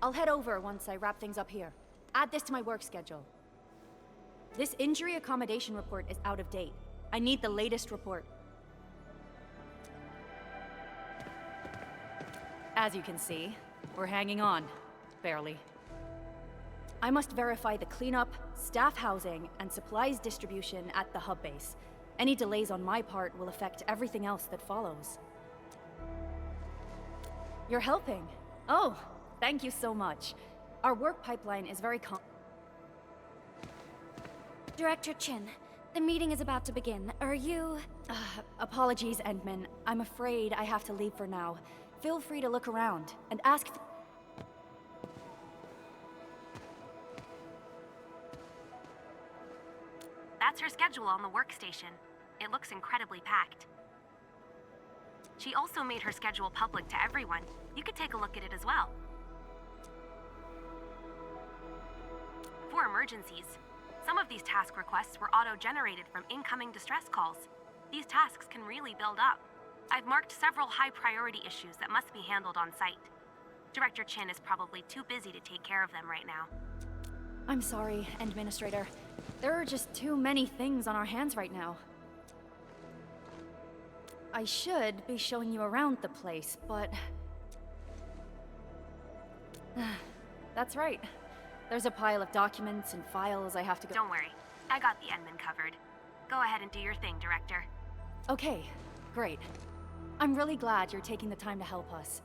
I'll head over once I wrap things up here. Add this to my work schedule. This injury accommodation report is out of date. I need the latest report. As you can see, we're hanging on. Barely. I must verify the cleanup, staff housing, and supplies distribution at the hub base. Any delays on my part will affect everything else that follows. You're helping. Oh, thank you so much. Our work pipeline is very Director Chin, the meeting is about to begin. Are you... apologies, Endman. I'm afraid I have to leave for now. Feel free to look around and ask... That's her schedule on the workstation. It looks incredibly packed. She also made her schedule public to everyone. You could take a look at it as well. For emergencies, some of these task requests were auto-generated from incoming distress calls. These tasks can really build up. I've marked several high-priority issues that must be handled on site. Director Chin is probably too busy to take care of them right now. I'm sorry, Administrator. There are just too many things on our hands right now. I should be showing you around the place, but... That's right. There's a pile of documents and files I have to go... Don't worry. I got the admin covered. Go ahead and do your thing, Director. Okay, great. I'm really glad you're taking the time to help us.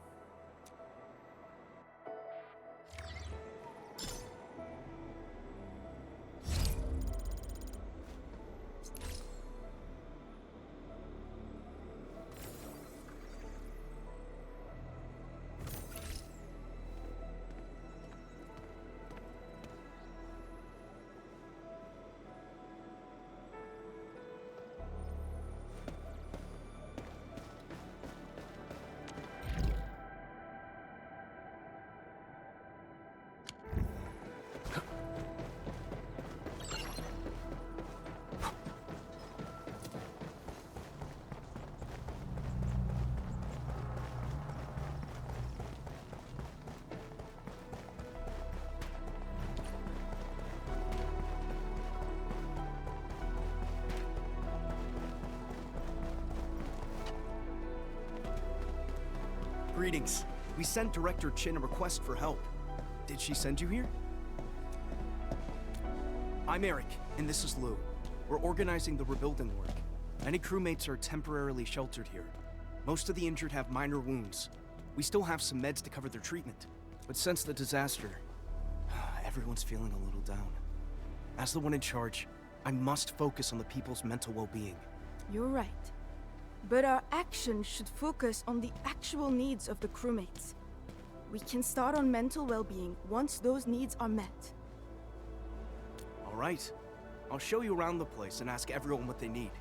Greetings. We sent Director Chin a request for help. Did she send you here? I'm Eric, and this is Lou. We're organizing the rebuilding work. Many crewmates are temporarily sheltered here. Most of the injured have minor wounds. We still have some meds to cover their treatment. But since the disaster, everyone's feeling a little down. As the one in charge, I must focus on the people's mental well-being. You're right. But our action should focus on the actual needs of the crewmates. We can start on mental well-being once those needs are met. All right. I'll show you around the place and ask everyone what they need.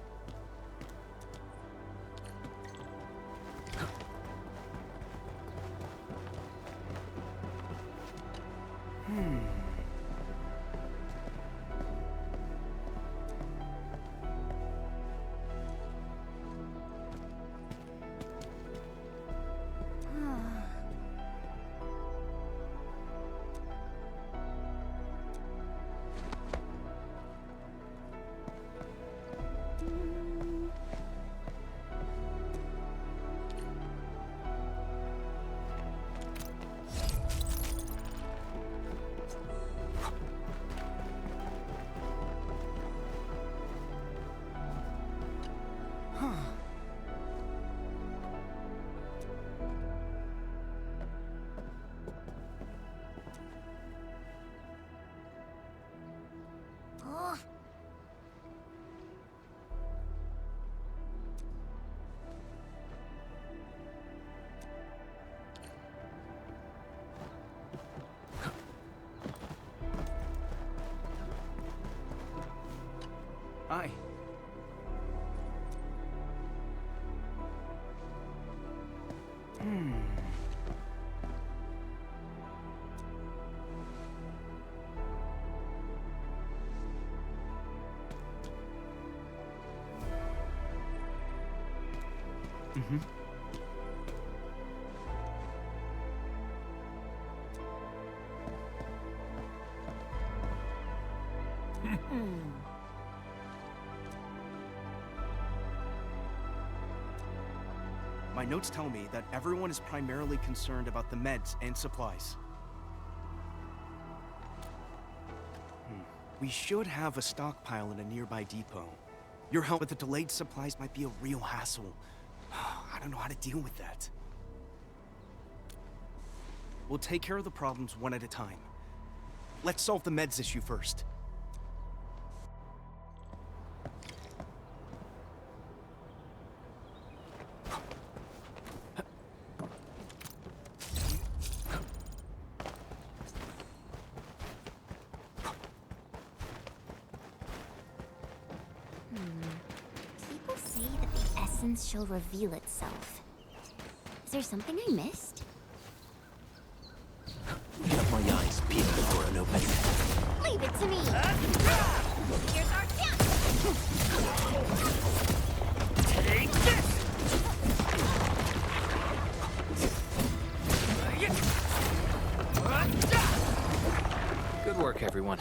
Hi. Mm-hmm. My notes tell me that everyone is primarily concerned about the meds and supplies. We should have a stockpile in a nearby depot. Your help with the delayed supplies might be a real hassle. I don't know how to deal with that. We'll take care of the problems one at a time. Let's solve the meds issue first. People say that the essence shall reveal itself. Is there something I missed? Got my eyes peeled before I know better. Leave it to me! Here's our chance! Take this! Good work, everyone.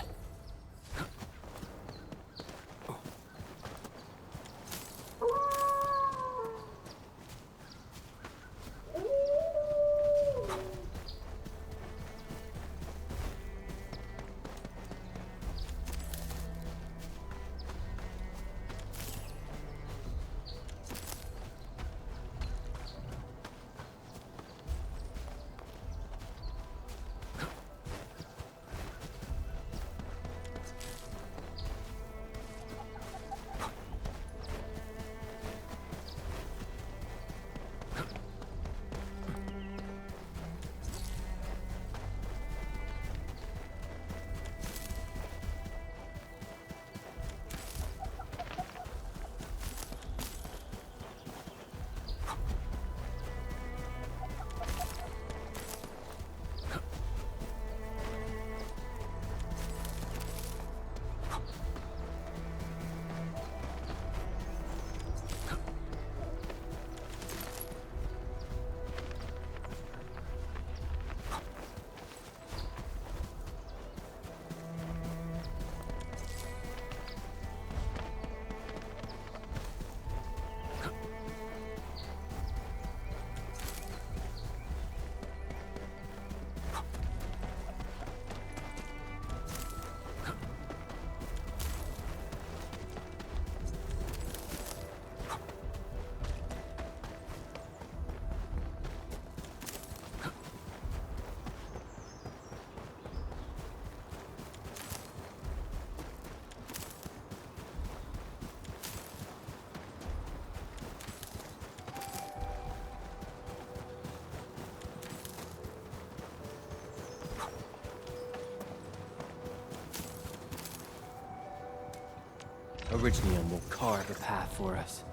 Originium will carve a path for us.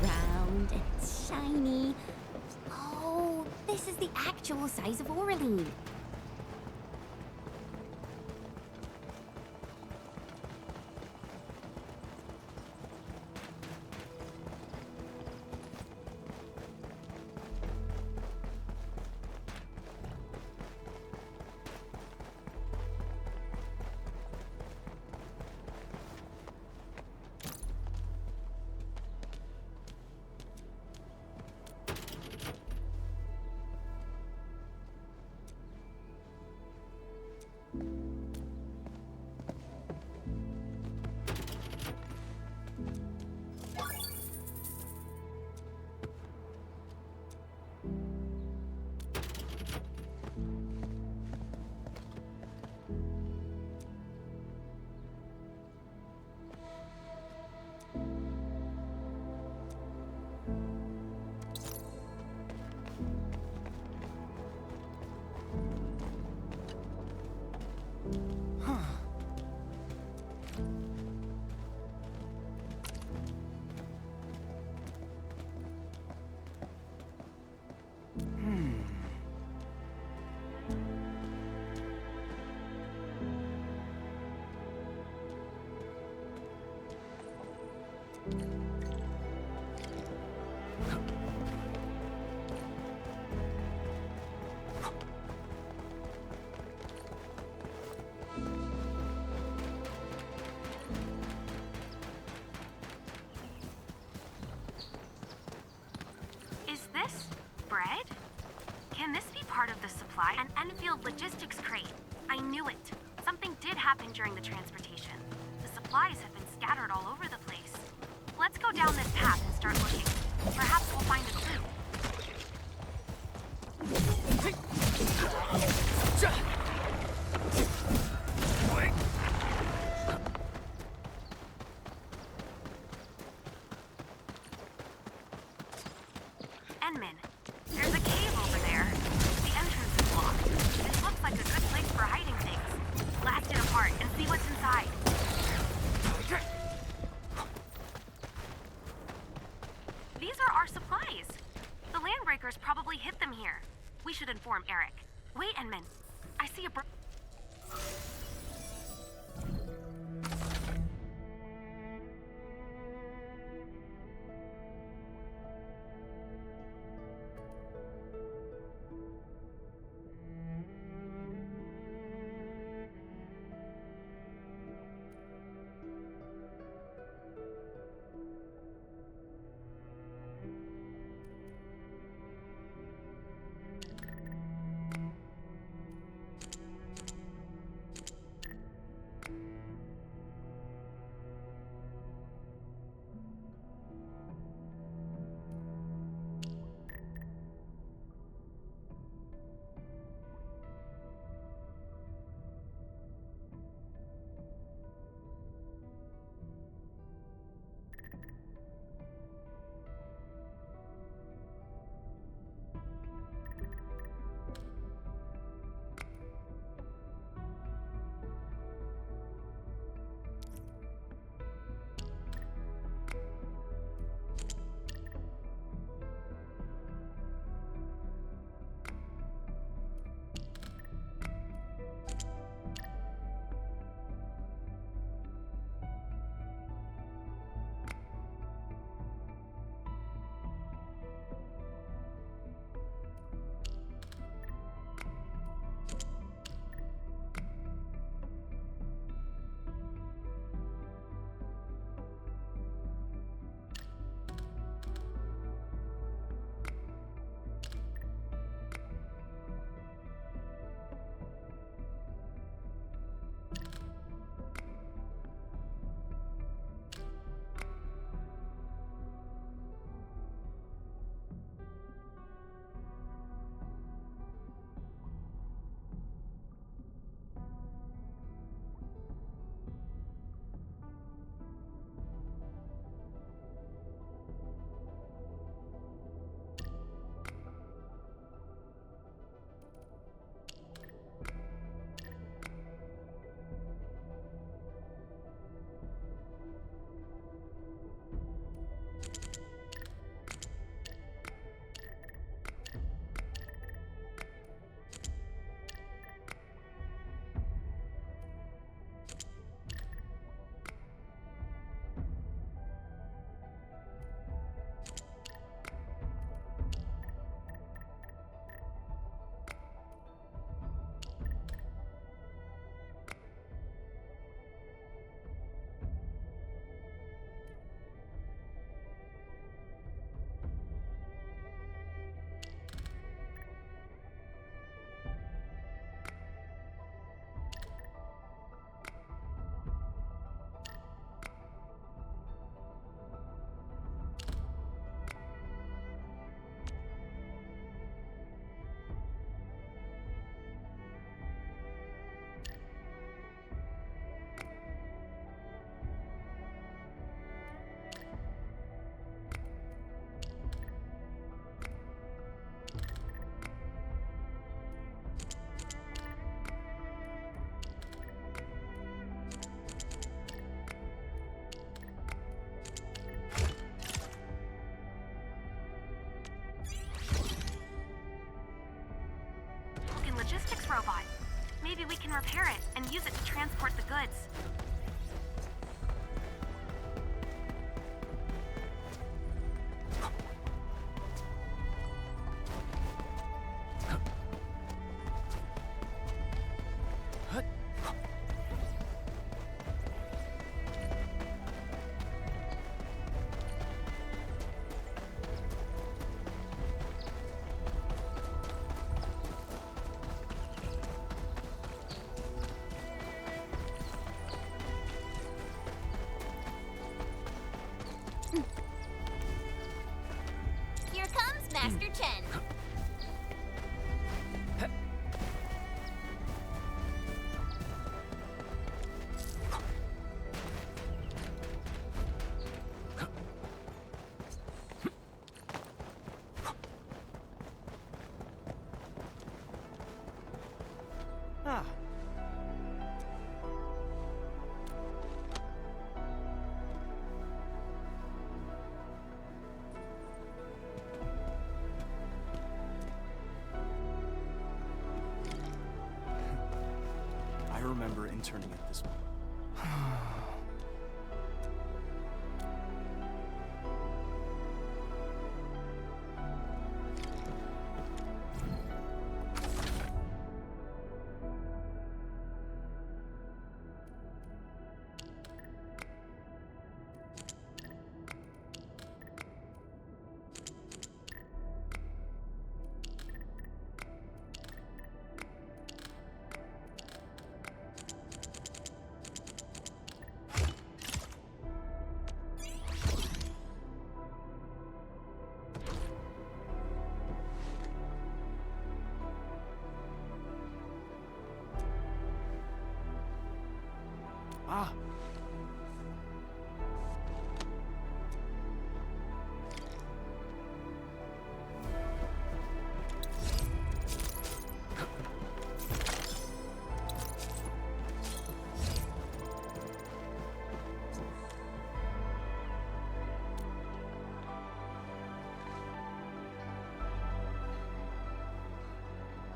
Round and shiny. Oh, this is the actual size of Aureline. Is this bread? Can this be part of the supply? An Enfield logistics crate. I knew it. Something did happen during the transportation. The supplies have been scattered all over the place. Let's go down this path and start looking. Perhaps we'll find a clue. Enman, there's a cave over there. The entrance is blocked. This looks like a good place for hiding things. Blast it apart and see what's inside. These are our supplies. The landbreakers probably hid them here. We should inform Eric. Wait, Enman. I see a robot. Maybe we can repair it and use it to transport the goods. Master Chen. Ah. I remember interning at this one. Ah.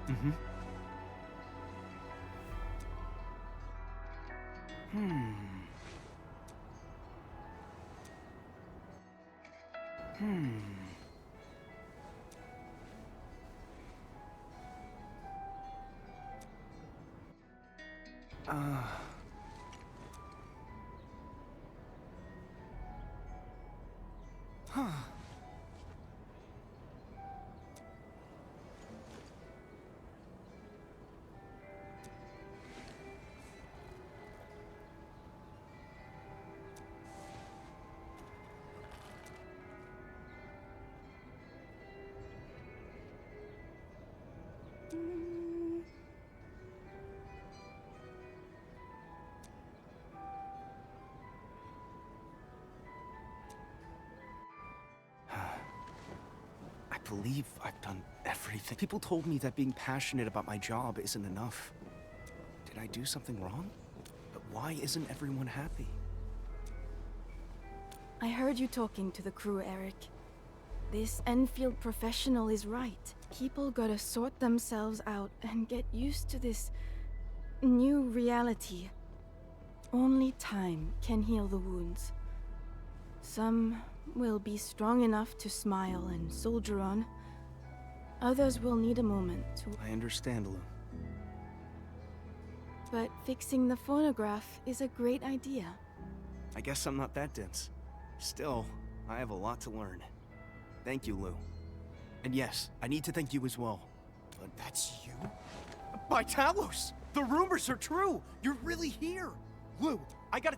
Mm-hmm. I believe I've done everything. People told me that being passionate about my job isn't enough. Did I do something wrong? But why isn't everyone happy? I heard you talking to the crew, Eric. This Enfield professional is right. People gotta sort themselves out and get used to this new reality. Only time can heal the wounds. Some will be strong enough to smile and soldier on. Others will need a moment to... I understand, Lou. But fixing the phonograph is a great idea. I guess I'm not that dense. Still, I have a lot to learn. Thank you, Lou. And yes, I need to thank you as well. But that's you? By Talos! The rumors are true! You're really here! Lou, I gotta...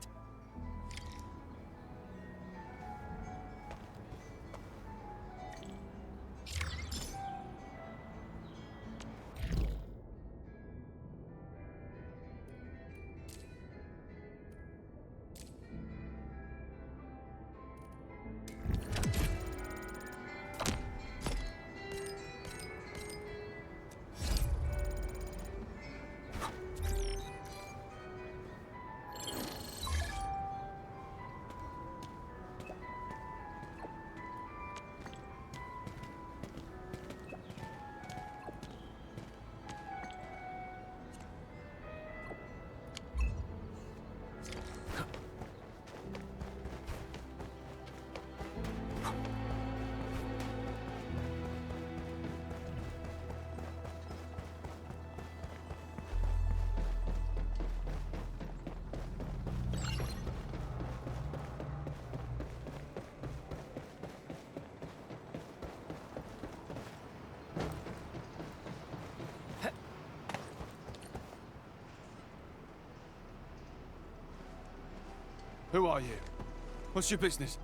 Who are you? What's your business?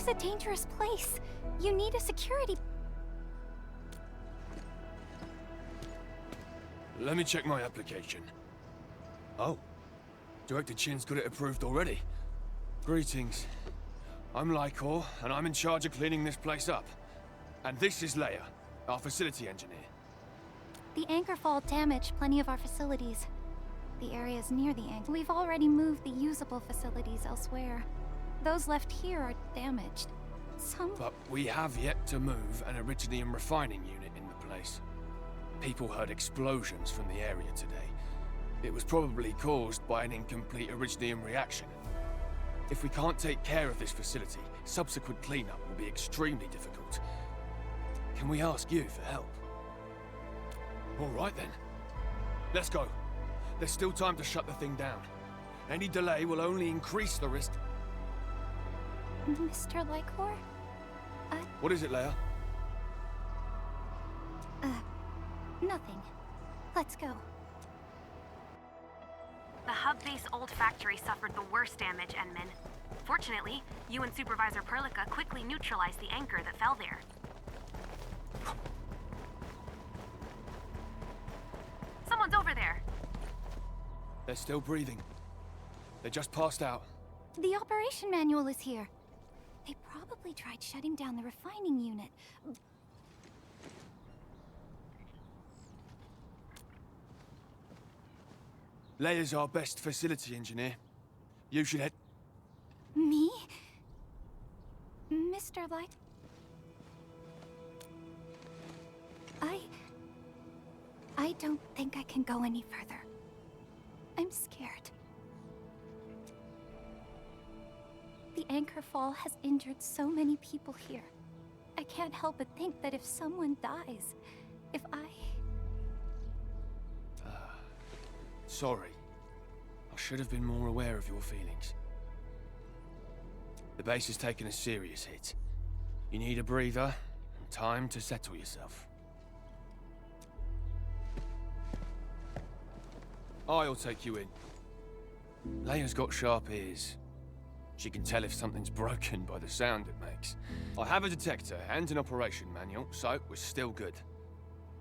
is a dangerous place. You need a security... Let me check my application. Oh. Director Chin's got it approved already. Greetings. I'm Lycor, and I'm in charge of cleaning this place up. And this is Leia, our facility engineer. The anchor fall damaged plenty of our facilities. The areas near the anchor. We've already moved the usable facilities elsewhere. Those left here are damaged. But we have yet to move an Iridium refining unit in the place. People heard explosions from the area today. It was probably caused by an incomplete Iridium reaction. If we can't take care of this facility, subsequent cleanup will be extremely difficult. Can we ask you for help? All right then. Let's go. There's still time to shut the thing down. Any delay will only increase the risk. Mr. Lycor? What is it, Leia? Nothing. Let's go. The hub base old factory suffered the worst damage, Enman. Fortunately, you and Supervisor Perlica quickly neutralized the anchor that fell there. Someone's over there. They're still breathing. They just passed out. The operation manual is here. They probably tried shutting down the refining unit. Leia's our best facility engineer. You should head... Me? Mr. Light? I don't think I can go any further. I'm scared. The anchor fall has injured so many people here. I can't help but think that if someone dies, if I... Sorry. I should have been more aware of your feelings. The base has taken a serious hit. You need a breather and time to settle yourself. I'll take you in. Leia's got sharp ears. She can tell if something's broken by the sound it makes. I have a detector and an operation manual, so we're still good.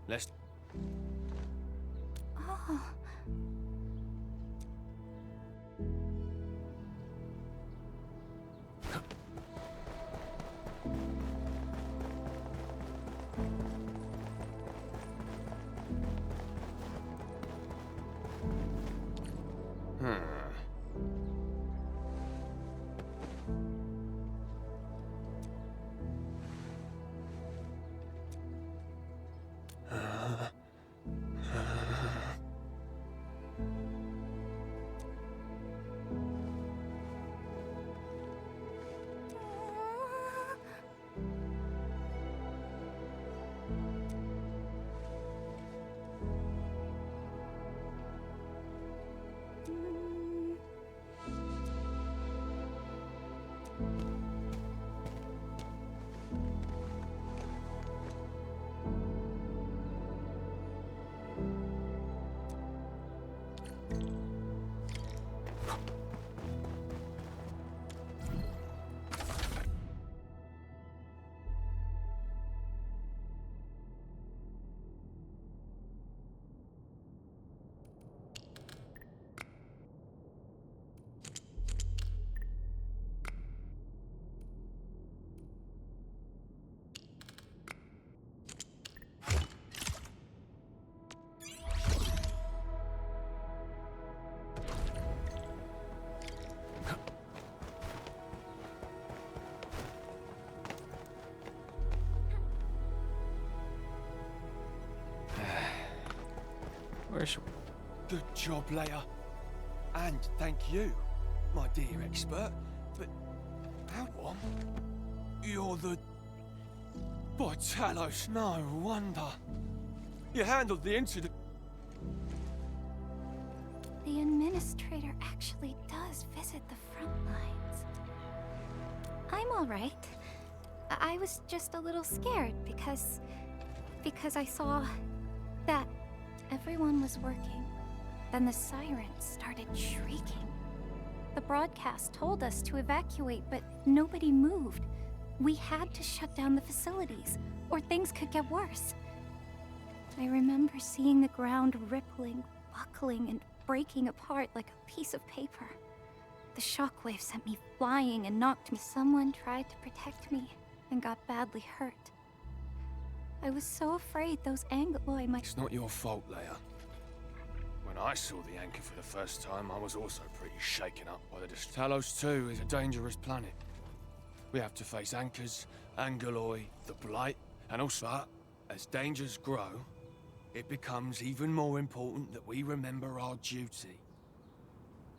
Let's... Oh. Good job, Leia. And thank you, my dear expert. But how on? You're the... By Talos, no wonder. You handled the incident. The administrator actually does visit the front lines. I'm all right. I was just a little scared because I saw that everyone was working. Then the sirens started shrieking. The broadcast told us to evacuate, but nobody moved. We had to shut down the facilities, or things could get worse. I remember seeing the ground rippling, buckling, and breaking apart like a piece of paper. The shockwave sent me flying and knocked me. Someone tried to protect me and got badly hurt. I was so afraid those Angoloi might— It's not your fault, Leia. When I saw the anchor for the first time, I was also pretty shaken up by the Talos 2 is a dangerous planet. We have to face anchors, Angoloi, the Blight, and also, as dangers grow, it becomes even more important that we remember our duty.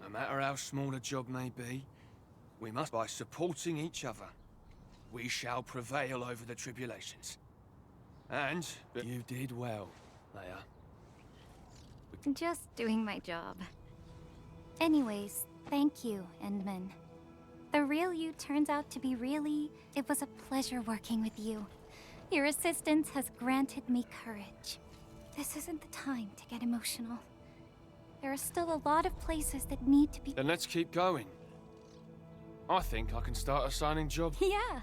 No matter how small a job may be, we must, by supporting each other, we shall prevail over the tribulations. And you did well, Leia. Just doing my job. Anyways, thank you, Endman. The real you turns out to be really— It was a pleasure working with you. Your assistance has granted me courage. This isn't the time to get emotional. There are still a lot of places that need to be— Then let's keep going. I think I can start assigning jobs. Yeah.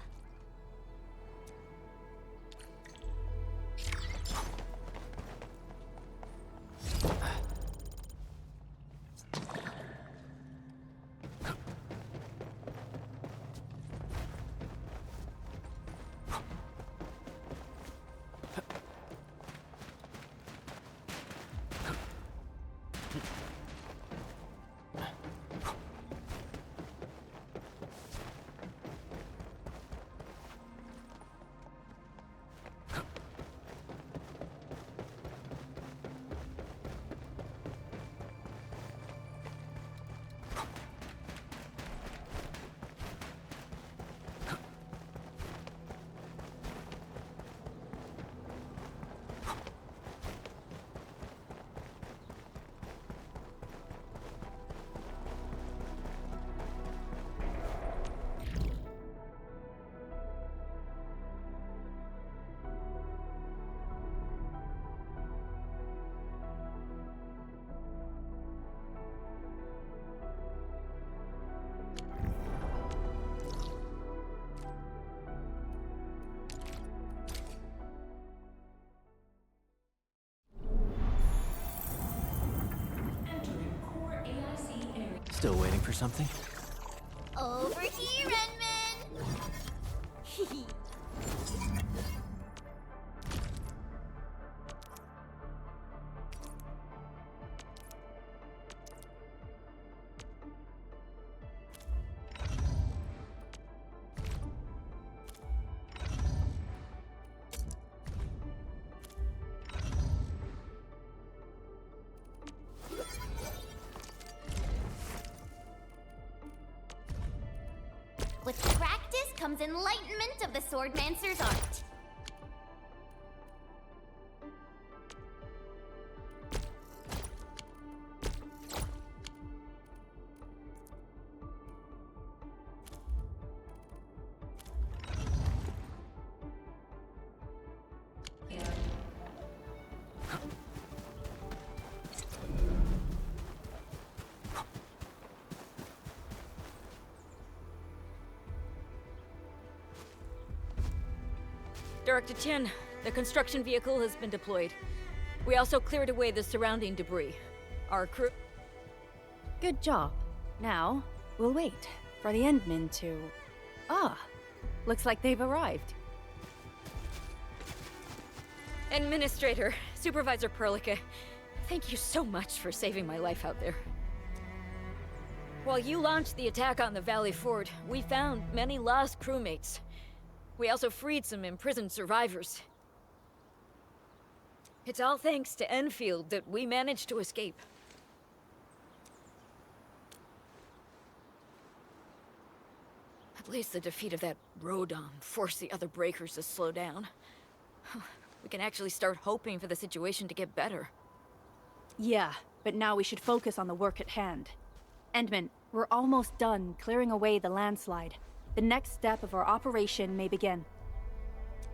Still waiting for something? Over here, Endman! With practice comes enlightenment of the Swordmancer's art. Director Chen, the construction vehicle has been deployed. We also cleared away the surrounding debris. Our crew— Good job. Now, we'll wait for the Endmen to— Ah, looks like they've arrived. Administrator, Supervisor Perlica, thank you so much for saving my life out there. While you launched the attack on the Valley Fort, we found many lost crewmates. We also freed some imprisoned survivors. It's all thanks to Enfield that we managed to escape. At least the defeat of that Rodom forced the other breakers to slow down. We can actually start hoping for the situation to get better. Yeah, but now we should focus on the work at hand. Endman, we're almost done clearing away the landslide. The next step of our operation may begin.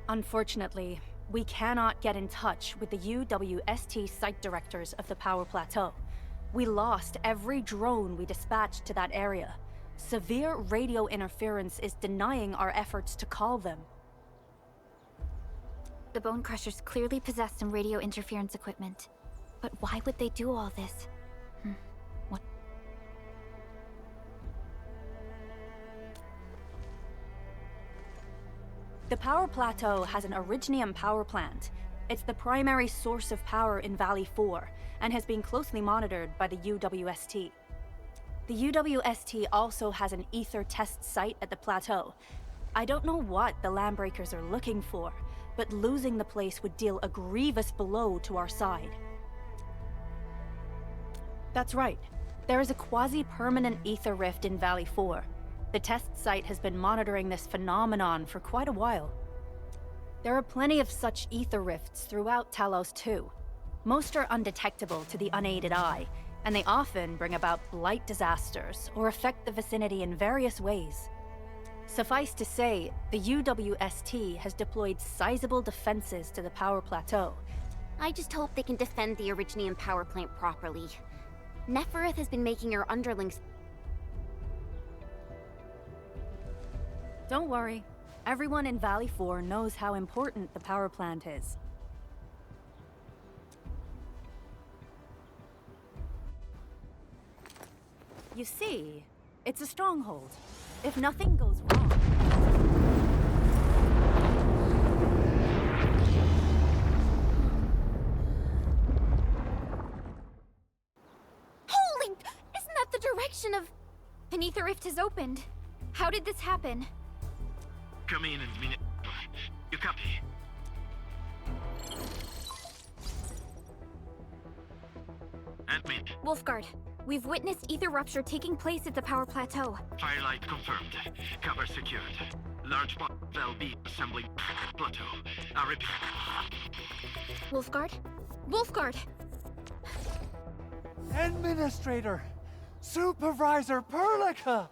Unfortunately, we cannot get in touch with the UWST site directors of the Power Plateau. We lost every drone we dispatched to that area, Severe radio interference is denying our efforts to call them. The Bone Crushers clearly possess some radio interference equipment. But why would they do all this? What? The power plateau has an Originium power plant. It's the primary source of power in Valley 4, and has been closely monitored by the UWST. The UWST also has an ether test site at the plateau. I don't know what the Landbreakers are looking for, but losing the place would deal a grievous blow to our side. That's right. There is a quasi-permanent ether rift in Valley 4. The test site has been monitoring this phenomenon for quite a while. There are plenty of such ether rifts throughout Talos too. Most are undetectable to the unaided eye, and they often bring about blight disasters or affect the vicinity in various ways. Suffice to say, the UWST has deployed sizable defenses to the power plateau. I just hope they can defend the Originium power plant properly. Nefereth has been making her underlings... Don't worry. Everyone in Valley 4 knows how important the power plant is. You see, it's a stronghold. If nothing goes wrong... Holy! Isn't that the direction of... An ether rift has opened. How did this happen? Come in and minute. You copy? Admin. Wolfguard, we've witnessed ether rupture taking place at the power plateau. Firelight confirmed. Cover secured. Large part LB assembling plateau. I repeat. Wolfguard? Wolfguard! Administrator! Supervisor Perlica!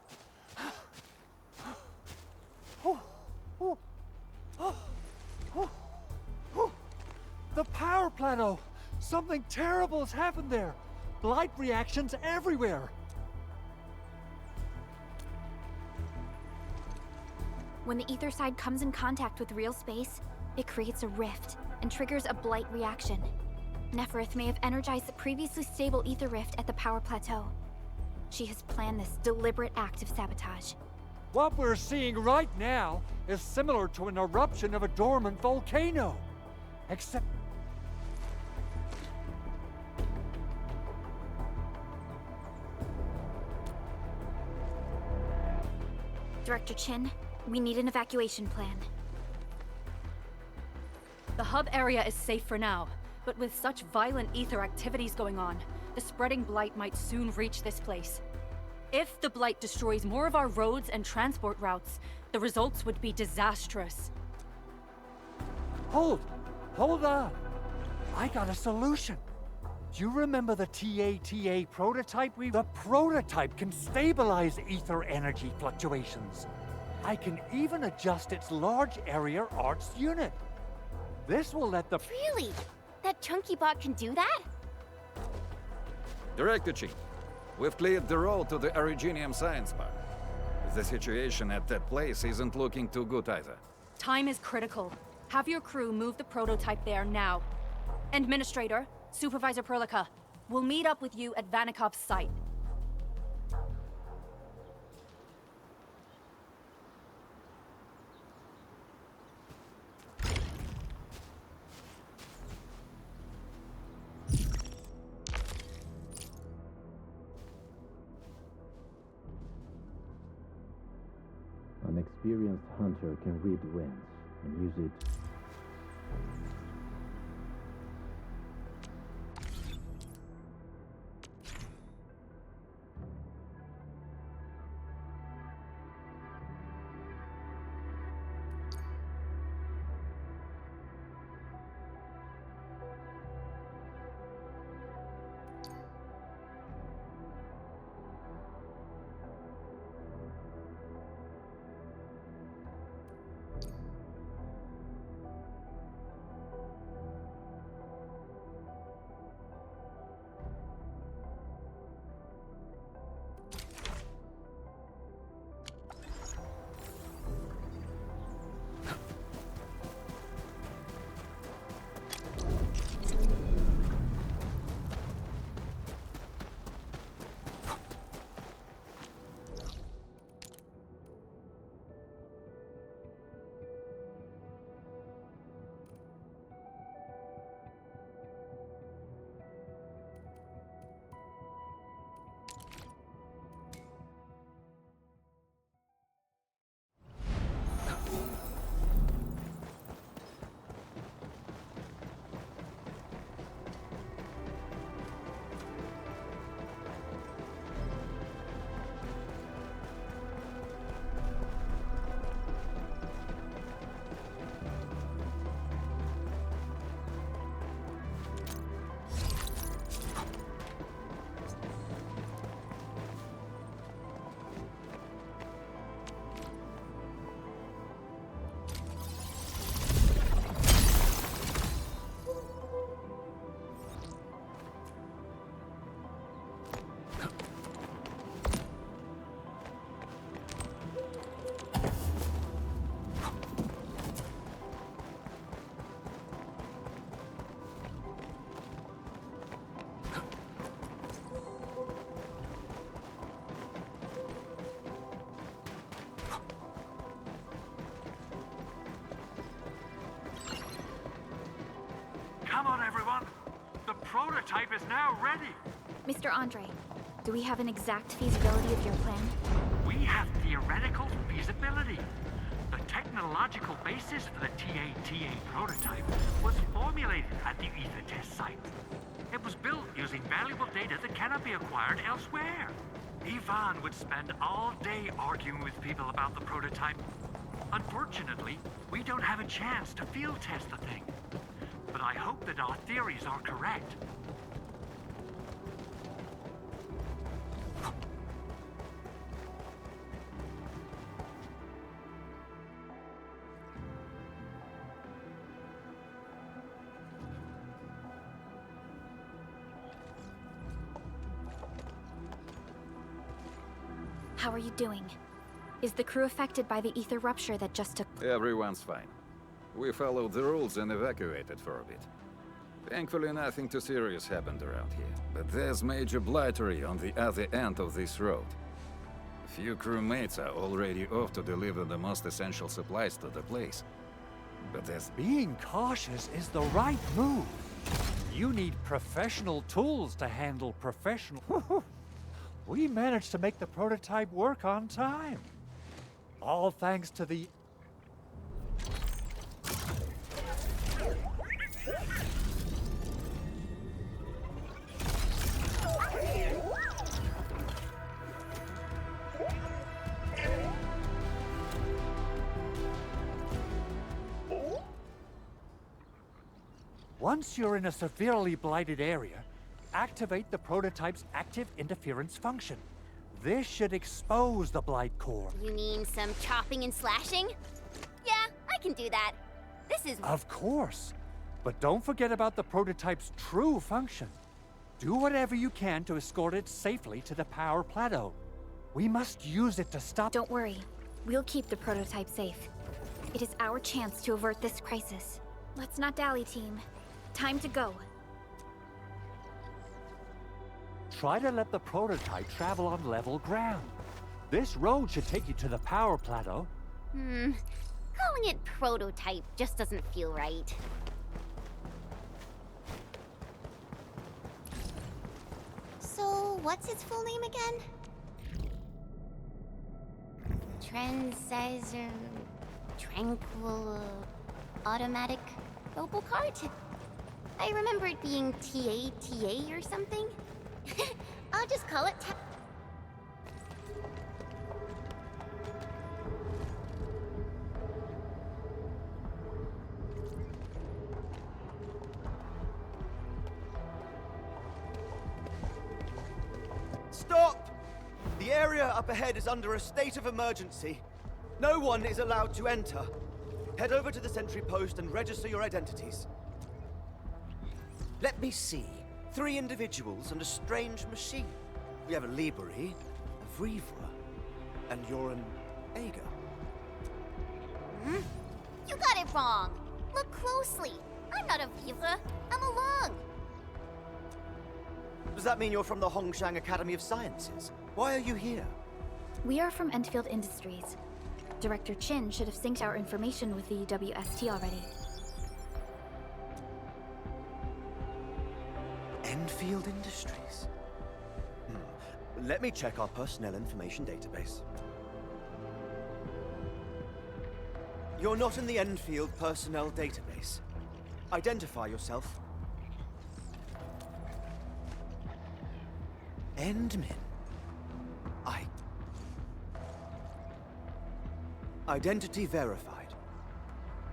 The power plateau! Something terrible has happened there! Blight reactions everywhere! When the ether side comes in contact with real space, it creates a rift and triggers a blight reaction. Nefereth may have energized the previously stable ether rift at the power plateau. She has planned this deliberate act of sabotage. What we're seeing right now is similar to an eruption of a dormant volcano. Except... Director Chin, we need an evacuation plan. The hub area is safe for now, but with such violent ether activities going on, the spreading blight might soon reach this place. If the blight destroys more of our roads and transport routes, the results would be disastrous. Hold on. I got a solution. Do you remember the TATA prototype The prototype can stabilize ether energy fluctuations. I can even adjust its large area arts unit. This will let the... Really? That chunky bot can do that? Director Chief, we've cleared the road to the Originium Science Park. The situation at that place isn't looking too good either. Time is critical. Have your crew move the prototype there now. Administrator, Supervisor Perlica, we'll meet up with you at Vanikov's site. An experienced hunter can read winds and use it. prototype is now ready. Mr. Andre, do we have an exact feasibility of your plan? We have theoretical feasibility. The technological basis for the TA prototype was formulated at the Ether test site. It was built using valuable data that cannot be acquired elsewhere. Ivan would spend all day arguing with people about the prototype. Unfortunately, we don't have a chance to field test the thing. But I hope that our theories are correct. How are you doing? Is the crew affected by the ether rupture that just took... Everyone's fine. We followed the rules and evacuated for a bit. Thankfully, nothing too serious happened around here. But there's major blightery on the other end of this road. A few crewmates are already off to deliver the most essential supplies to the place. But there's... Being cautious is the right move. You need professional tools to handle professional... We managed to make the prototype work on time. All thanks to the... Once you're in a severely blighted area, activate the prototype's active interference function. This should expose the blight core. You mean some chopping and slashing? Yeah, I can do that. This is... Of course. But don't forget about the prototype's true function. Do whatever you can to escort it safely to the power plateau. We must use it to stop... Don't worry. We'll keep the prototype safe. It is our chance to avert this crisis. Let's not dally, team. Time to go. Try to let the prototype travel on level ground. This road should take you to the power plateau. Calling it prototype just doesn't feel right. So, what's its full name again? Transizer... Tranquil... Automatic... Robocart? I remember it being TA or something. I'll just call it Stop! The area up ahead is under a state of emergency. No one is allowed to enter. Head over to the sentry post and register your identities. Let me see. 3 individuals and a strange machine. We have a Liberi, a Vrivra, and you're an Ager. You got it wrong. Look closely. I'm not a Vivra. I'm a Lung. Does that mean you're from the Hongshang Academy of Sciences? Why are you here? We are from Endfield Industries. Director Chin should have synced our information with the WST already. Endfield Industries? Let me check our personnel information database. You're not in the Endfield personnel database. Identify yourself. Endmin. Identity verified.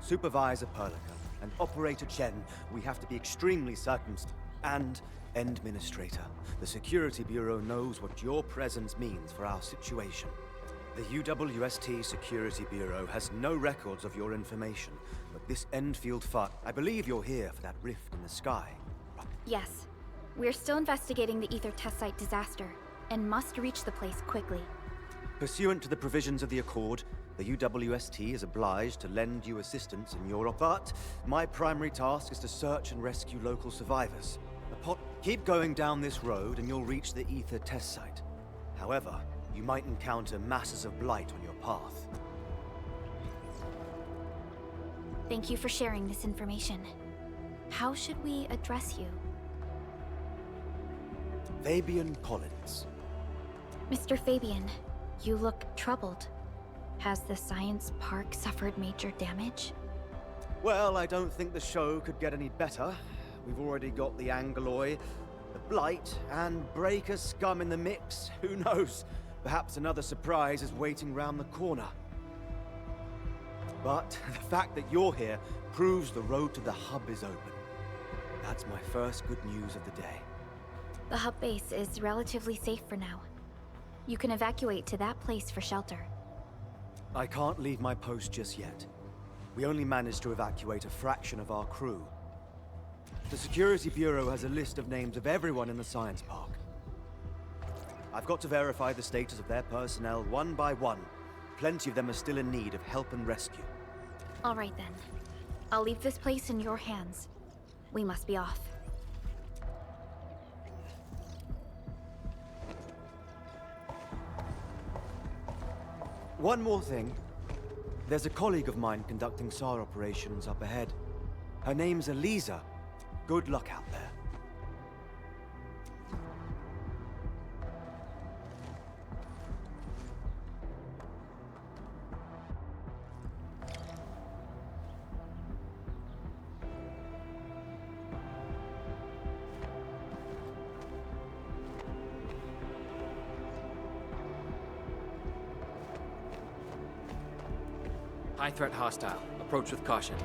Supervisor Perlica and Operator Chen, we have to be extremely circumspect. And Administrator, the Security Bureau knows what your presence means for our situation. The UWST Security Bureau has no records of your information, but this Endfield I believe you're here for that rift in the sky. Yes. We're still investigating the Ether test site disaster, and must reach the place quickly. Pursuant to the provisions of the Accord, the UWST is obliged to lend you assistance in Europe, but my primary task is to search and rescue local survivors. Keep going down this road and you'll reach the Ether test site. However, you might encounter masses of blight on your path. Thank you for sharing this information. How should we address you? Fabian Collins. Mr. Fabian, you look troubled. Has the science park suffered major damage? Well, I don't think the show could get any better. We've already got the Angeloy, the Blight, and Breaker scum in the mix. Who knows? Perhaps another surprise is waiting round the corner. But the fact that you're here proves the road to the hub is open. That's my first good news of the day. The hub base is relatively safe for now. You can evacuate to that place for shelter. I can't leave my post just yet. We only managed to evacuate a fraction of our crew. The Security Bureau has a list of names of everyone in the science park. I've got to verify the status of their personnel one by one. Plenty of them are still in need of help and rescue. All right then. I'll leave this place in your hands. We must be off. One more thing. There's a colleague of mine conducting SAR operations up ahead. Her name's Eliza. Good luck out there. High threat hostile. Approach with caution.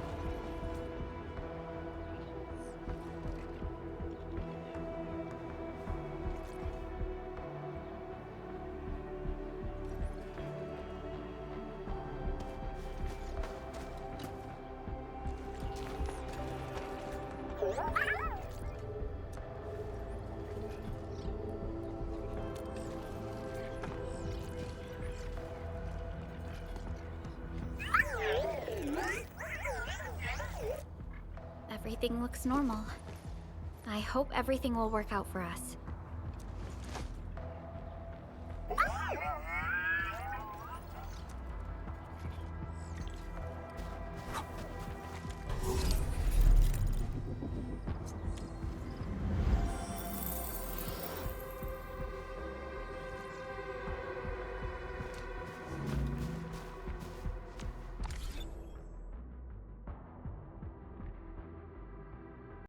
Everything looks normal. I hope everything will work out for us.